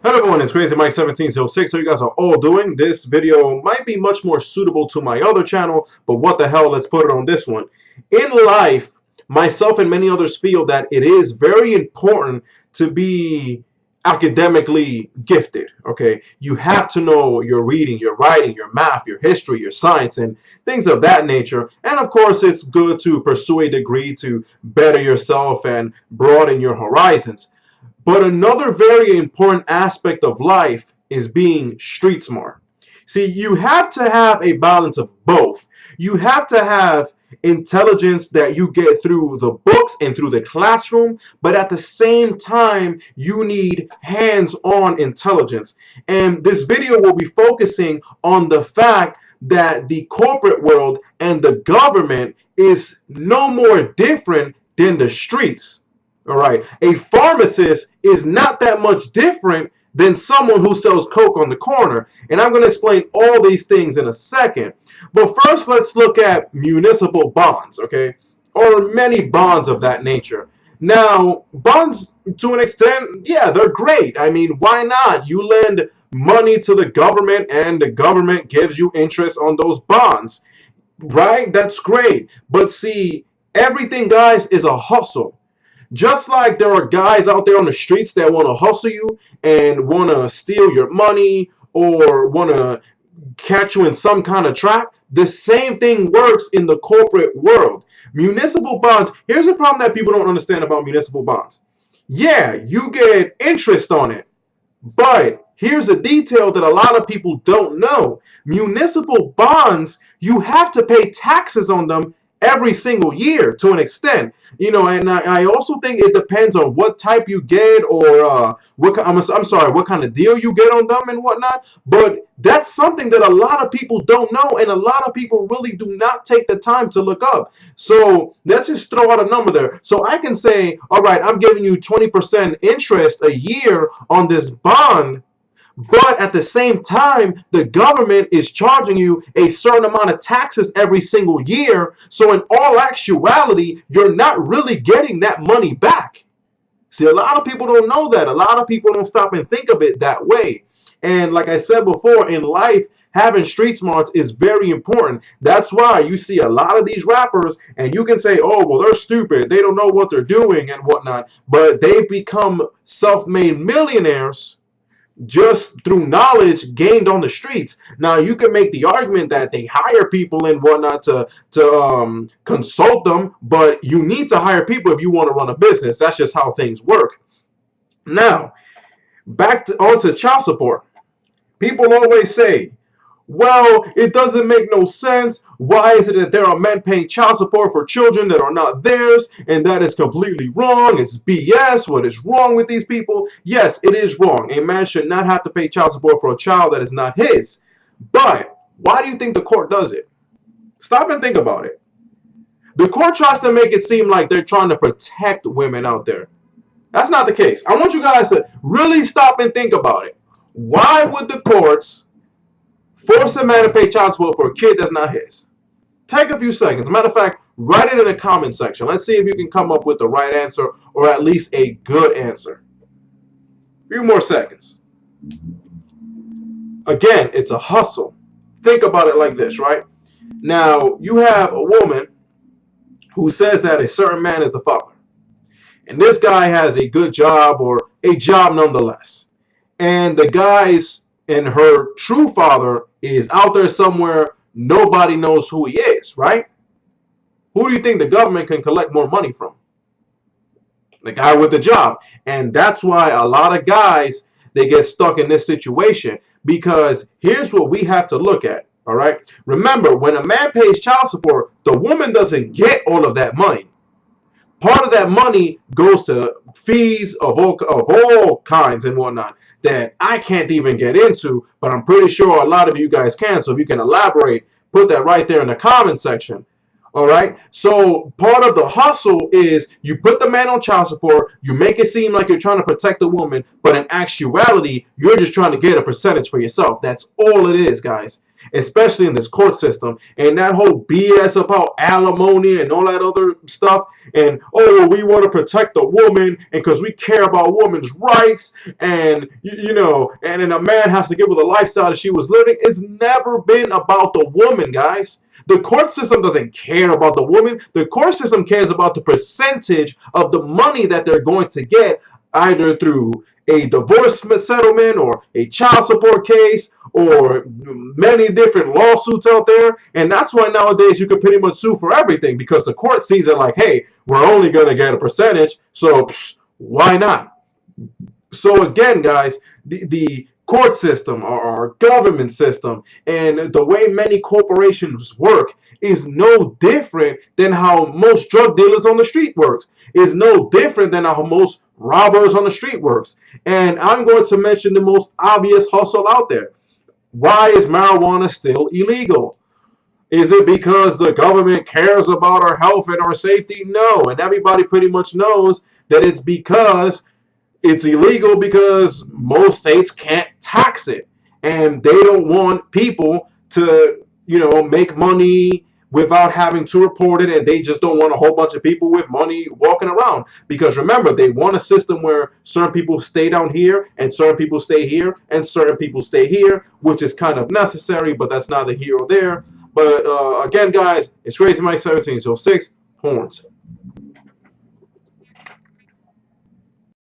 Hello everyone, it's Crazy Mike 1706. How you guys are all doing? This video might be much more suitable to my other channel, but what the hell, let's put it on this one. In life, myself and many others feel that it is very important to be academically gifted, okay? You have to know your reading, your writing, your math, your history, your science, and things of that nature. And of course, it's good to pursue a degree to better yourself and broaden your horizons. But another very important aspect of life is being street smart. See, you have to have a balance of both. You have to have intelligence that you get through the books and through the classroom, but at the same time, you need hands-on intelligence. And this video will be focusing on the fact that the corporate world and the government is no more different than the streets. All right. A pharmacist is not that much different than someone who sells coke on the corner. And I'm going to explain all these things in a second. But first, let's look at municipal bonds, okay? Or many bonds of that nature. Now, bonds, to an extent, yeah, they're great. I mean, why not? You lend money to the government and the government gives you interest on those bonds, right? That's great. But see, everything, guys, is a hustle. Just like there are guys out there on the streets that want to hustle you and want to steal your money or want to catch you in some kind of trap, the same thing works in the corporate world. Municipal bonds, here's the problem that people don't understand about municipal bonds. Yeah, you get interest on it, but here's a detail that a lot of people don't know. Municipal bonds, you have to pay taxes on them every single year to an extent, and I also think it depends on what type you get or I'm sorry, what kind of deal you get on them and whatnot. But that's something that a lot of people don't know, and a lot of people really do not take the time to look up. So let's just throw out a number there. So I can say, all right, I'm giving you 20% interest a year on this bond. But at the same time, the government is charging you a certain amount of taxes every single year. So in all actuality, you're not really getting that money back. See, a lot of people don't know that. A lot of people don't stop and think of it that way. And like I said before, in life, having street smarts is very important. That's why you see a lot of these rappers, and you can say, oh, well, they're stupid. They don't know what they're doing and whatnot. But they've become self-made millionaires just through knowledge gained on the streets. Now you can make the argument that they hire people and whatnot to consult them, but you need to hire people if you want to run a business. That's just how things work. Now, back to onto child support. People always say, well, it doesn't make no sense. Why is it that there are men paying child support for children that are not theirs? And that is completely wrong. It's BS. What is wrong with these people? Yes, it is wrong. A man should not have to pay child support for a child that is not his. But why do you think the court does it? Stop and think about it. The court tries to make it seem like they're trying to protect women out there. That's not the case. I want you guys to really stop and think about it. Why would the courts force a man to pay child support for a kid that's not his? Take a few seconds. Matter of fact, write it in the comment section. Let's see if you can come up with the right answer or at least a good answer. A few more seconds. Again, it's a hustle. Think about it like this, right? Now, you have a woman who says that a certain man is the father. And this guy has a good job or a job nonetheless. And the guy's and her true father is out there somewhere. Nobody knows who he is, right? Who do you think the government can collect more money from? The guy with the job. And that's why a lot of guys, they get stuck in this situation, because here's what we have to look at. All right. Remember, when a man pays child support, the woman doesn't get all of that money. Part of that money goes to fees of all kinds and whatnot that I can't even get into, but I'm pretty sure a lot of you guys can. So if you can elaborate, put that right there in the comment section. All right. So part of the hustle is you put the man on child support, you make it seem like you're trying to protect the woman, but in actuality, you're just trying to get a percentage for yourself. That's all it is, guys. especially in this court system. And that whole BS about alimony and all that other stuff, and oh, we want to protect the woman, and because we care about women's rights, and you know, and then a man has to give her the lifestyle that she was living. It's never been about the woman, guys. The court system doesn't care about the woman. The court system cares about the percentage of the money that they're going to get, either through a divorce settlement or a child support case or many different lawsuits out there. And that's why nowadays you can pretty much sue for everything, because the court sees it like, hey, we're only going to get a percentage, so why not? So again, guys, the court system, our government system, and the way many corporations work is no different than how most drug dealers on the street works. Is no different than how most robbers on the street works. And I'm going to mention the most obvious hustle out there. Why is marijuana still illegal? Is it because the government cares about our health and our safety? No. And everybody pretty much knows that it's because it's illegal because most states can't tax it, and they don't want people to, you know, make money without having to report it, and they just don't want a whole bunch of people with money walking around. Because remember, they want a system where certain people stay down here and certain people stay here and certain people stay here, which is kind of necessary, but that's neither here or there. But again, guys, it's Crazy Mike 1706 Horns.